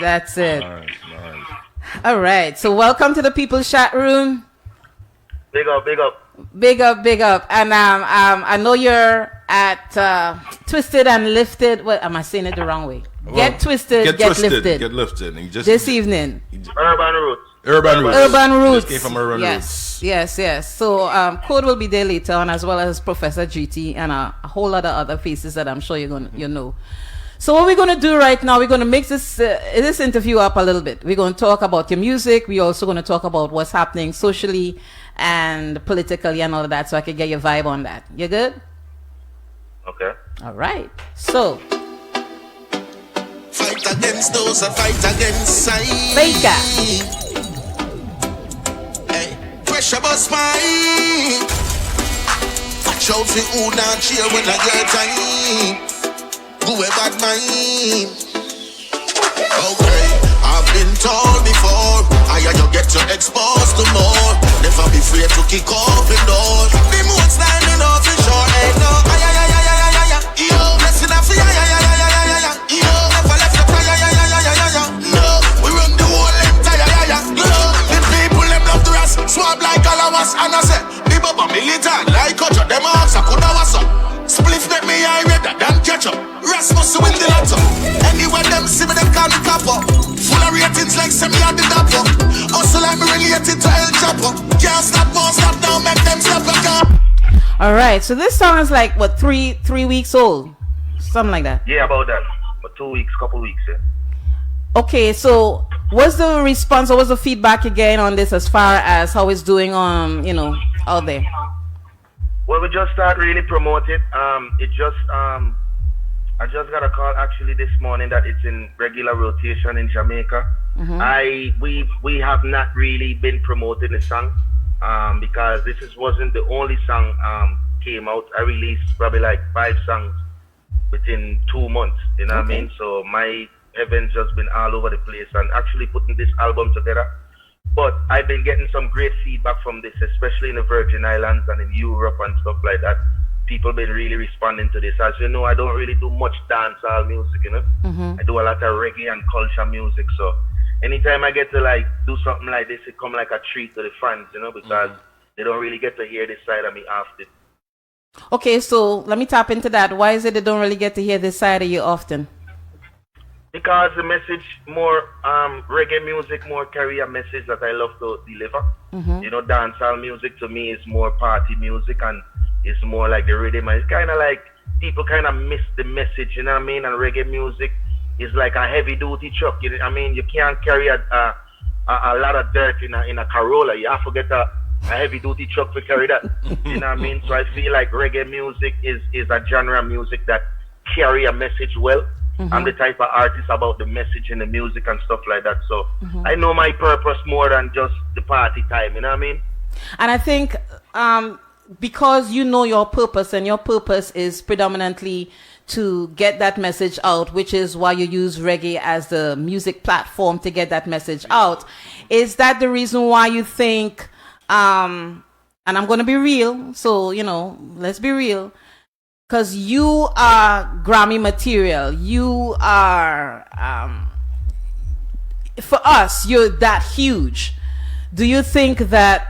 That's it. Nice. All right. So welcome to the People's Chat Room. Big up. Big up. And I know you're at Twisted and Lifted. What am I saying it the wrong way? Well, get twisted, get lifted. Get lifted. And This evening. Urban Roots. Just came from Urban Roots. Yes. So Code will be there later on, as well as Professor GT and a whole lot of other faces that I'm sure you know. So what we're going to do right now, we're going to mix this interview up a little bit. We're going to talk about your music. We're also going to talk about what's happening socially and politically and all of that, so I can get your vibe on that. You good? Okay. All right. So. Fight against those that fight against sight. Baker. Hey, pressure Busspipe. Watch out for who not cheer when I get time. Go a bad mind. Okay, I've been told before. You get to exposed to more. Never be afraid to kick off the door. The moon standing off the shore. Hey, no, yo, blessing after yo, never left the prayer, no, we run the whole entire, the people them love the rest, swab like all of us, and I say, the baba militant, like culture, them arms, I could have was up. Spliff make me eye redder than ketchup. Rasmus win the lotto. Anywhere them see me, them call me copper. Full of ratings like semi on the dapper. Also like me related to El Chapo. Can't stop, won't stop, now make them stop like a. All right, so this song is like what, three weeks old, something like that. Yeah, about that. For 2 weeks, couple weeks. Yeah. Okay, so what's the response or what's the feedback again on this as far as how it's doing on out there? Well, we just start really promote it. I just got a call actually this morning that it's in regular rotation in Jamaica. Mm-hmm. We have not really been promoting the song because wasn't the only song came out. I released probably like 5 songs within 2 months. You know what I mean? So my heaven's just been all over the place and actually putting this album together. But I've been getting some great feedback from this, especially in the Virgin Islands and in Europe and stuff like that. People been really responding to this. As you know, I don't really do much dancehall music, Mm-hmm. I do a lot of reggae and culture music. So anytime I get to like do something like this, it come like a treat to the fans, because they don't really get to hear this side of me often. Okay, so let me tap into that. Why is it they don't really get to hear this side of you often? Because the message more reggae music more carry a message that I love to deliver. Mm-hmm. Dancehall music to me is more party music and it's more like the rhythm. It's kind of like people kind of miss the message, you know what I mean? And reggae music is like a heavy duty truck. You know what I mean? You can't carry a lot of dirt in a Corolla. You have to get a heavy duty truck to carry that. You know what I mean? So I feel like reggae music is a genre of music that carry a message well. Mm-hmm. I'm the type of artist about the message in the music and stuff like that. So I know my purpose more than just the party time, you know what I mean? And I think because you know your purpose, and your purpose is predominantly to get that message out, which is why you use reggae as the music platform to get that message out. Is that the reason why you think, and I'm going to be real, so, let's be real, because you are Grammy material. You are, for us, you're that huge. Do you think that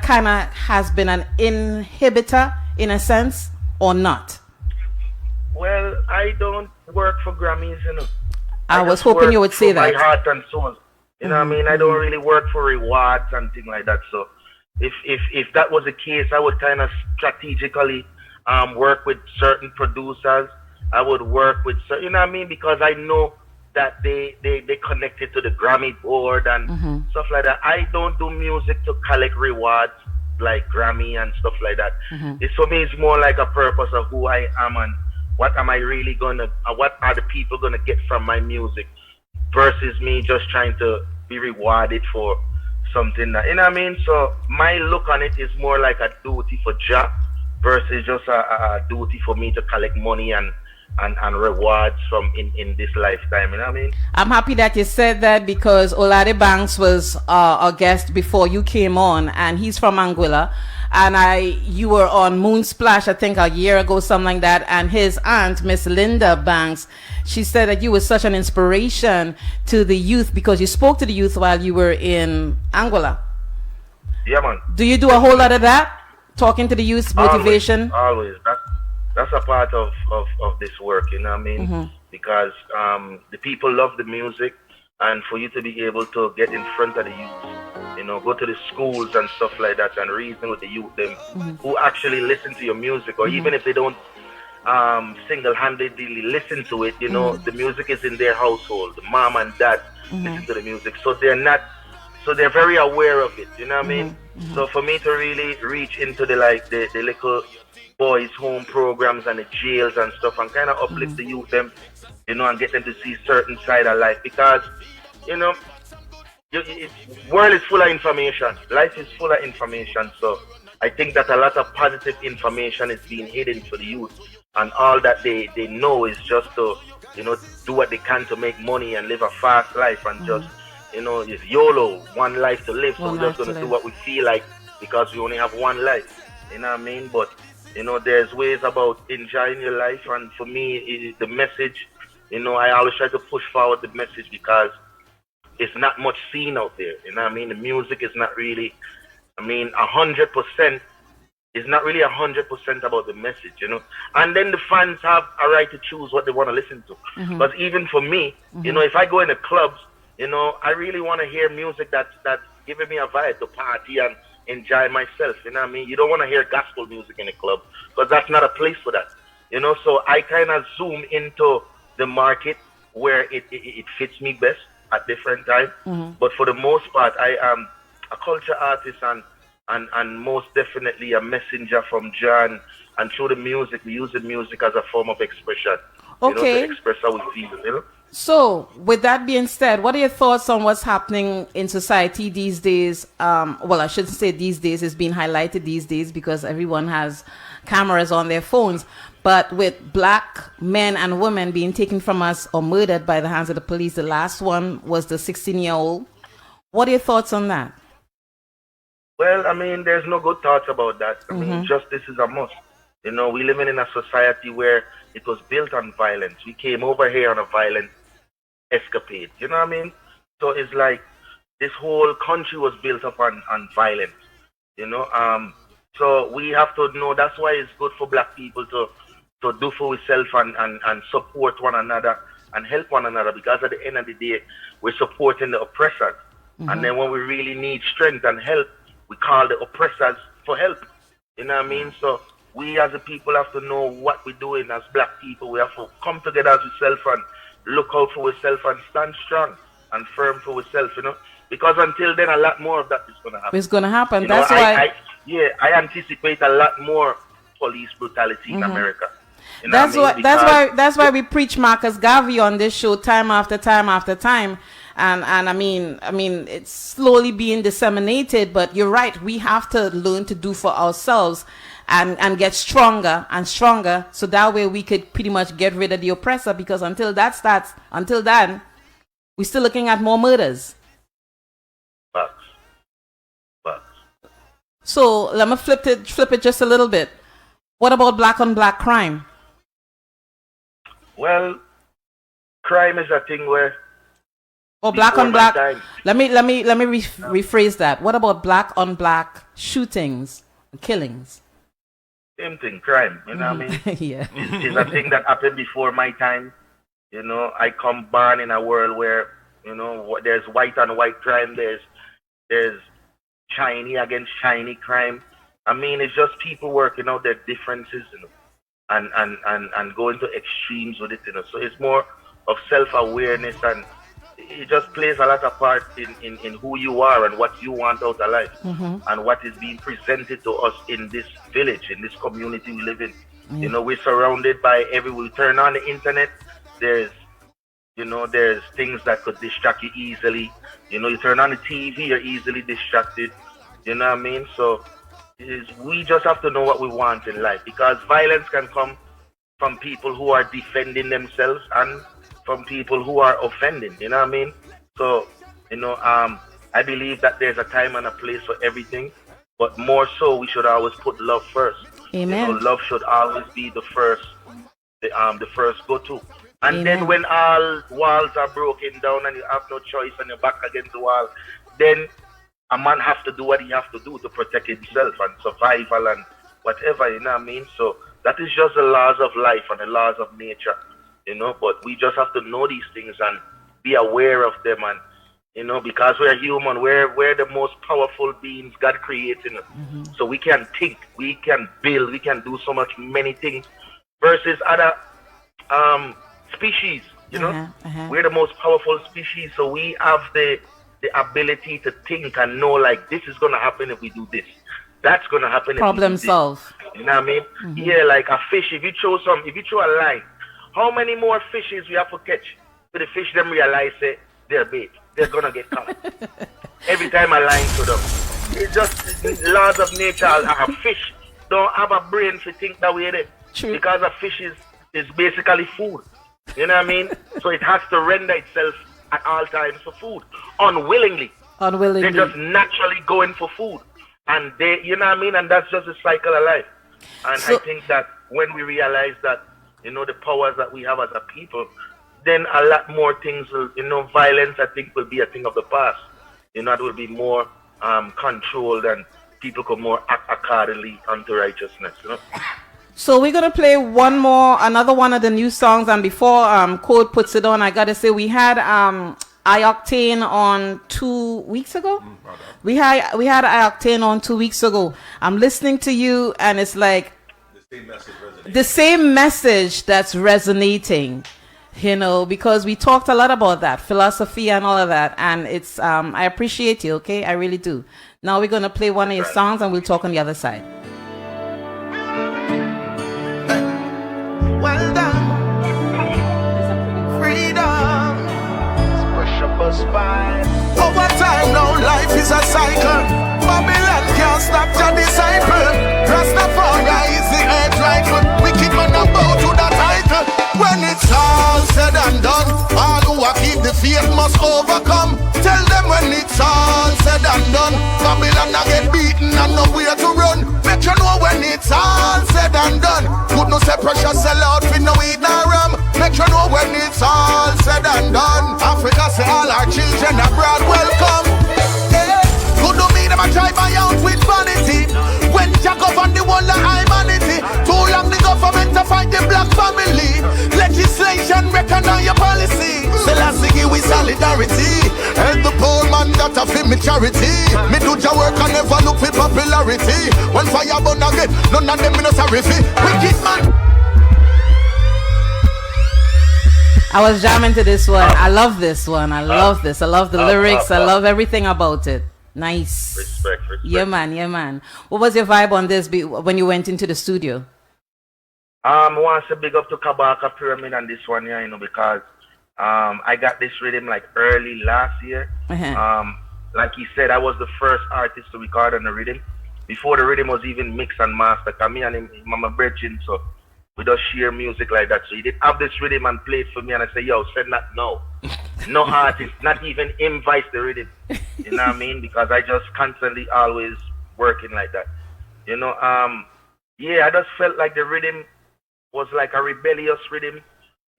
kind of has been an inhibitor in a sense or not? Well, I don't work for Grammys, I was hoping you would say that. My heart and soul. You know what I mean? I don't really work for rewards and things like that. So if that was the case, I would kind of strategically work with certain producers. I would work with certain, you know what I mean? Because I know that they connected to the Grammy board and stuff like that. I don't do music to collect rewards like Grammy and stuff like that. It's for me, it's more like a purpose of who I am and what am I really what are the people gonna get from my music versus me just trying to be rewarded for something that, you know what I mean? So my look on it is more like a duty for Jah versus just a duty for me to collect money and rewards from in this lifetime, you know what I mean? I'm happy that you said that because Olade Banks was a guest before you came on, and he's from Anguilla, and you were on Moon Splash, I think a year ago, something like that. And his aunt, Miss Linda Banks, she said that you were such an inspiration to the youth because you spoke to the youth while you were in Angola. Yeah, man. Do you do a whole lot of that? Talking to the youth, motivation? Always. That's a part of this work, you know what I mean? Because the people love the music, and for you to be able to get in front of the youth, you know, go to the schools and stuff like that and reason with the youth, them who actually listen to your music, or even if they don't single-handedly listen to it, you know, the music is in their household. The mom and dad listen to the music, so they're very aware of it, you know what I mean? So for me to really reach into the little boys home programs and the jails and stuff, and kind of uplift the youth them, you know, and get them to see certain side of life, because, you know, world is full of information, life is full of information. So I think that a lot of positive information is being hidden for the youth, and all that they know is just to, you know, do what they can to make money and live a fast life, and just, you know, it's YOLO, one life to live, so we're just going to do what we feel like because we only have one life, you know what I mean? But, you know, there's ways about enjoying your life, and for me, the message, you know, I always try to push forward the message because it's not much seen out there, you know what I mean? The music is not really, 100%, it's not really 100% about the message, you know? And then the fans have a right to choose what they want to listen to. But even for me, you know, if I go in the clubs, you know, I really want to hear music that's giving me a vibe to party and enjoy myself, you know what I mean? You don't want to hear gospel music in a club because that's not a place for that, you know? So I kind of zoom into the market where it fits me best at different times. But for the most part, I am a culture artist and most definitely a messenger from John. And through the music, we use the music as a form of expression, you know, to express how we feel, you know? So, with that being said, what are your thoughts on what's happening in society these days? Well, I shouldn't say these days, it's being highlighted these days because everyone has cameras on their phones. But with black men and women being taken from us or murdered by the hands of the police, the last one was the 16-year-old. What are your thoughts on that? Well, I mean, there's no good thoughts about that. I mean, justice is a must. You know, we living in a society where it was built on violence. We came over here on a violent escapade. You know what I mean? So it's like this whole country was built up on violence. You know, so we have to know that's why it's good for black people to do for ourselves and support one another and help one another, because at the end of the day, we're supporting the oppressors. And then when we really need strength and help, we call the oppressors for help. You know what I mean? So we as a people have to know what we're doing as black people. We have to come together as ourselves and look out for ourselves and stand strong and firm for ourselves, you know? Because until then, a lot more of that is going to happen. It's going to happen. You That's know, why... I anticipate a lot more police brutality in America. You know that's why we preach Marcus Garvey on this show time after time after time. And I mean it's slowly being disseminated, but you're right, we have to learn to do for ourselves and get stronger and stronger, so that way we could pretty much get rid of the oppressor, because until then we're still looking at more murders. Facts. So let me flip it just a little bit. What about black on black crime? Well, crime is a thing where black on black. Let me rephrase that. What about black on black shootings, killings? Same thing, crime. You know what I mean? Yeah. It's a thing that happened before my time. You know, I come born in a world where, you know, there's white on white crime. There's shiny against shiny crime. I mean, it's just people working out their differences, you know, and going to extremes with it, you know. So it's more of self-awareness, and it just plays a lot of part in who you are and what you want out of life, and what is being presented to us in this village, in this community we live in. You know, we're surrounded by we turn on the internet, there's things that could distract you easily. You know, you turn on the TV, you're easily distracted. You know what I mean? So we just have to know what we want in life, because violence can come from people who are defending themselves and from people who are offending. You know what I mean? So, you know, I believe that there's a time and a place for everything, but more so, we should always put love first. Amen. You know, love should always be the first go-to. And Amen. then when all walls are broken down and you have no choice and you're back against the wall, then a man has to do what he has to do to protect himself and survival and whatever, you know what I mean? So that is just the laws of life and the laws of nature, you know, but we just have to know these things and be aware of them. And, you know, because we're human, we're the most powerful beings God created. So we can think, we can build, we can do so much, many things versus other species, you know. We're the most powerful species, so we have the ability to think and know, like, this is going to happen if we do this. That's going to happen if we do this. solve. You know what I mean? Yeah, like a fish, if you throw a line, how many more fishes we have to catch for the fish them realize that they're bait? They're going to get caught. Every time I line to them. It's just laws of nature. A fish don't have a brain to think that way. True. Because a fish is basically food. You know what I mean? So it has to render itself at all times for food. Unwillingly. They're just naturally going for food. And they, you know what I mean? And that's just the cycle of life. And I think that when we realize that, you know, the powers that we have as a people, then a lot more things will, you know, violence, I think, will be a thing of the past. You know, it will be more controlled and people could more act accordingly unto righteousness, you know? So we're going to play another one of the new songs. And before Code puts it on, I got to say we had iOctane on 2 weeks ago. We had iOctane on 2 weeks ago. I'm listening to you and it's like the same message that's resonating, you know, because we talked a lot about that philosophy and all of that. And it's I appreciate you. OK, I really do. Now we're going to play one of your songs and we'll talk on the other side. Well done. Freedom. Special Busspipe. Over time now life is a cycle. Babylon can't stop your disciple. Rastafari is the earth rightful. Wicked man about to the title. When it's all said and done, all who are keep the faith must overcome. Tell them when it's all said and done, Babylon a get beaten and nowhere to run. Make you know when it's all said and done. Good no say precious sell out with no weed nor rum. Make you know when it's all said and done. Africa say all our children abroad welcome. Yeah. Good no me them a try buy out with vanity. When Jack govern the whole of humanity. Too long the government to fight the black family. Legislation recognize your policy. Selassie give with solidarity. Help the poor man that a feel me charity. Me do your work and never look for popularity. When fire burn again, none of them me no sorry for. Wicked man. I was jamming to this one. I love this one. I love this. I love the lyrics. I love everything about it. Nice. Respect. Yeah, man. What was your vibe on this when you went into the studio? I want to big up to Kabaka Pyramid and this one here, you know, because I got this rhythm like early last year. Like he said, I was the first artist to record on the rhythm before the rhythm was even mixed and mastered. Cause me and him, Mama Bridging, so we just share music like that. So he did have this rhythm and play it for me, and I said, yo, send that no. No artist, not even invite the rhythm. You know what I mean? Because I just constantly always working like that. You know, yeah, I just felt like the rhythm was like a rebellious rhythm.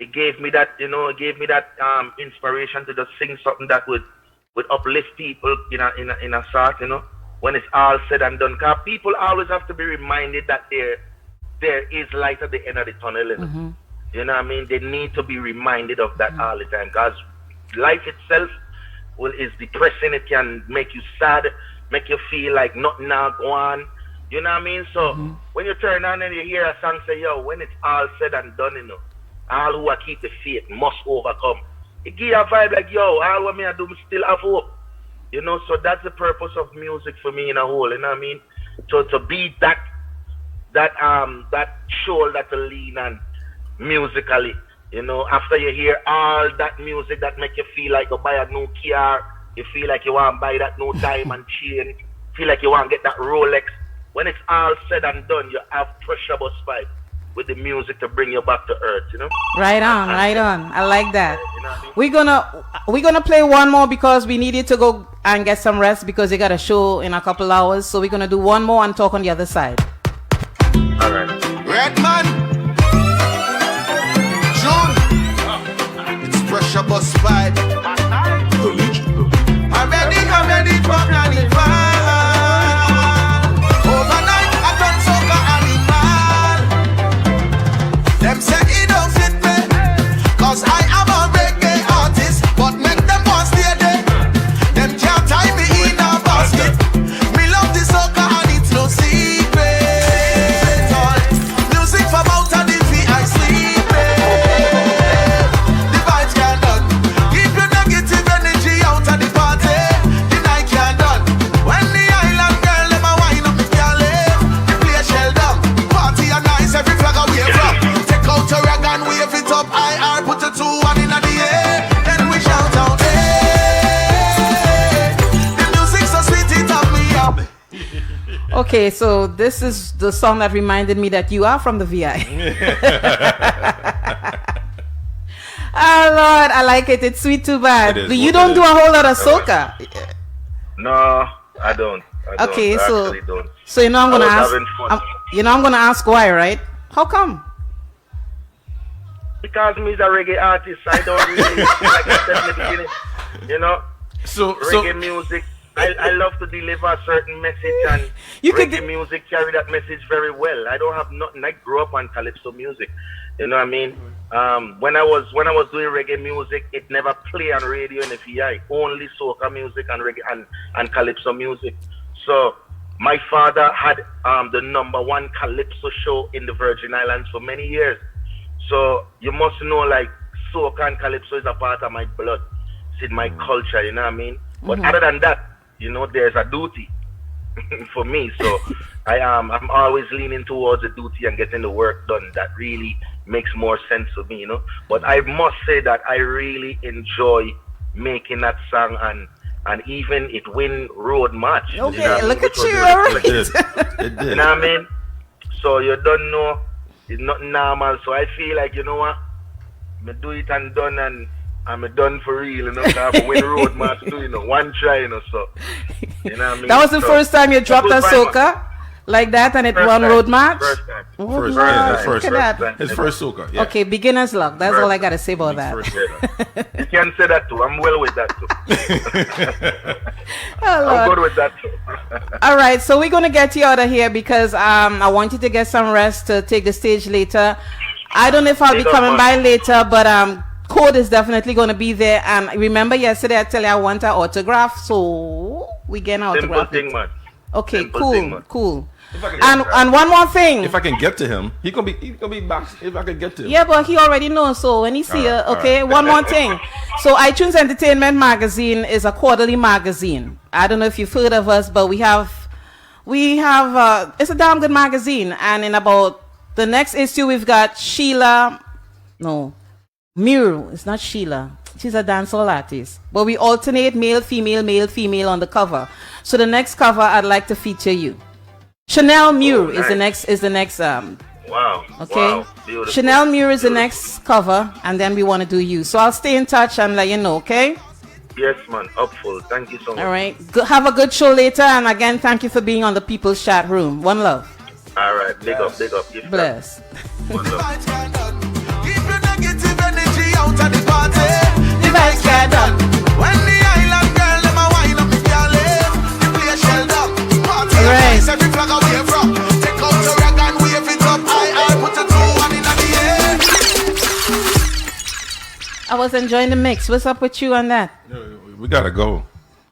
It gave me that, you know, inspiration to just sing something that would uplift people in a sort, you know, when it's all said and done. Because people always have to be reminded that there is light at the end of the tunnel. You know what I mean? They need to be reminded of that all the time, because life itself is depressing. It can make you sad, make you feel like nothing now go on. You know what I mean? So when you turn on and you hear a song say, yo, when it's all said and done, you know, all who are keep the faith must overcome. It give you a vibe like, yo, all what me I do still have hope. You know, so that's the purpose of music for me in a whole, you know what I mean? So to be that shoulder to lean on musically, you know, after you hear all that music that make you feel like you buy a new car, you feel like you want to buy that new diamond chain, feel like you want to get that Rolex. When it's all said and done, you have pressure Busspipe with the music to bring you back to earth, you know? Right on. I like that. You know what I mean? We're gonna play one more because we needed to go and get some rest because you got a show in a couple hours. So we're going to do one more and talk on the other side. All right. Redman. June. It's pressure Busspipe. I'm ready for carnival. Overnight, I done soca animal. Them say it don't fit me, cause I am a reggae artist. But make them want stay there. Them can't tie me in a basket. Me love the soca and it's no secret. Music from out of the VI sleeping. The vibes can't done. Keep your negative energy out of the party. The night can't done. When the island girl them a wine up the galley, the place shell down. Party a nice, every flag a wave up. Take out your rag and wave it up. IR put a 2 1 in the air. Then we shout out, hey. The music so sweet it up me up. Okay, so this is the song that reminded me that you are from the VI. Oh Lord, I like it. It's sweet too bad. It is But you what don't it do is. a whole lot of soca. No, I don't. Okay, I so actually don't. you know I'm gonna I was ask. having fun. I'm gonna ask why, right? How come? Because me is a reggae artist, I don't really, like I said in the beginning, you know, So reggae music, I love to deliver a certain message, and You could reggae music carry that message very well. I don't have nothing. I grew up on calypso music, you know what I mean? When I was doing reggae music, it never played on radio in the VI, only soca music and reggae and calypso music. So my father had the #1 calypso show in the Virgin Islands for many years. So you must know, like, soca and calypso is a part of my blood. It's in my culture, you know what I mean? But other than that, you know, there's a duty for me. So I'm always leaning towards the duty and getting the work done that really makes more sense to me, you know? But I must say that I really enjoy making that song, and even it win road match. Okay, you know what I mean? look Which at was you, really all right. it did. It did. you know what I mean? So you don't know, it's not normal. So I feel like, you know what, me do it and done, and I'm done for real, you know. I win road match too, you know, one try, you know. So you know what I mean? That was the So, first time you dropped a good vibe. soca like that, and it First won time. road match. First time. Oh, First, Lord, yeah, look first, at first that. time. His first soca. Yeah. Okay, beginner's luck. That's all I gotta say about that. First Yeah. soca. You can say that too. I'm well with that too. Oh, I'm Lord. good with that too. All right, so we're gonna get you out of here because I want you to get some rest to take the stage later. I don't know if I'll be Big up, coming by man. later, but Code is definitely gonna be there. And remember yesterday I tell you I want an autograph, so we get an Simple autograph. thing, man. Okay, Simple cool, thing, man. cool. If I can- And one more thing. If I can get to him, he gonna be back. If I can get to him. Yeah, but he already knows. So when he see you, Alright, okay. One more thing. So iTunes Entertainment Magazine is a quarterly magazine. I don't know if you've heard of us, but we have. It's a damn good magazine. And in about the next issue, we've got Muru. It's not Sheila. She's a dancehall artist. But we alternate male, female on the cover. So the next cover, I'd like to feature you. Chanel Muru is the nice. next. Wow. Okay. Wow. Beautiful. Chanel Muir is the Beautiful. next cover, and then we want to do you. So I'll stay in touch and let you know, okay? Yes, man. Upful. Thank you so much. All right. Have a good show later, and again, thank you for being on the People's Chat Room. One love. All right. Big up. Give Bless. One love. Vibes can't done. Keep your negative energy out of the party. The vibes can't done. When the island girl them a wine up the galley, the place shell down. Party All right. nice, every flag a wave from. Take out your rag and wave it up. I put a 2 1 in the air. I was enjoying the mix. What's up with you on that? We gotta go.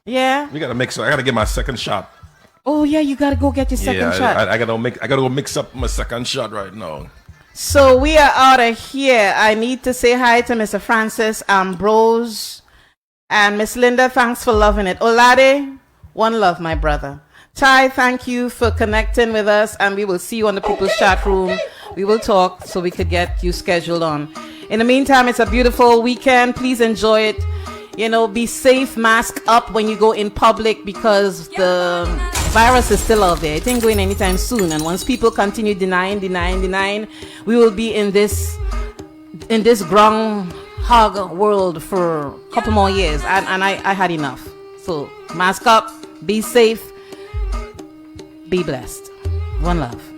Yeah? We gotta mix. I gotta get my second shot. Oh, yeah, you got to go get your second shot. I gotta go mix up my second shot right now. So we are out of here. I need to say hi to Mr. Francis Ambrose and Miss Linda. Thanks for loving it. Olade, one love, my brother. Ty, thank you for connecting with us, and we will see you on the People's Chat Room. We will talk so we could get you scheduled on. In the meantime, it's a beautiful weekend. Please enjoy it. You know, be safe, mask up when you go in public because the virus is still out there. It ain't going anytime soon. And once people continue denying, we will be in this groundhog world for a couple more years. And I had enough. So mask up, be safe, be blessed. One love.